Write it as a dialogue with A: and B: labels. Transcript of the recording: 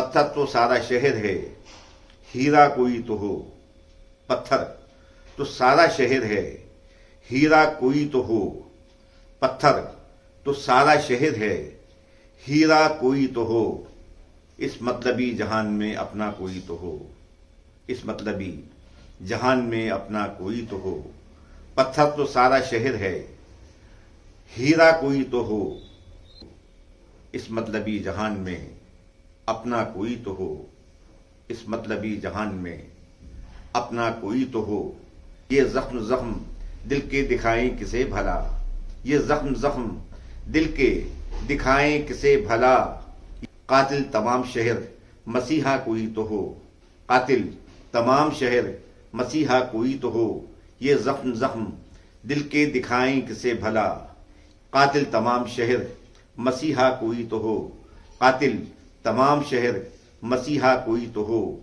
A: پتھر تو سارا شہر ہے، ہیرا کوئی تو ہو۔ پتھر تو سارا شہر ہے، ہیرا کوئی تو ہو۔ پتھر تو سارا شہر ہے، ہیرا کوئی تو ہو۔ اس مطلبی جہان میں اپنا کوئی تو ہو، اس مطلبی جہان میں اپنا کوئی تو ہو۔ پتھر تو سارا شہر ہے، ہیرا کوئی تو ہو۔ اس مطلبی جہان میں اپنا کوئی تو ہو، اس مطلبی جہان میں اپنا کوئی تو ہو۔ یہ زخم زخم دل کے دکھائیں کسے بھلا، یہ زخم زخم دل کے دکھائیں کسے بھلا۔ قاتل تمام شہر مسیحا کوئی تو ہو، قاتل تمام شہر مسیحا کوئی تو ہو۔ یہ زخم زخم دل کے دکھائیں کسے بھلا، قاتل تمام شہر مسیحا کوئی تو ہو۔ قاتل تمام شہر مسیحا کوئی تو ہو۔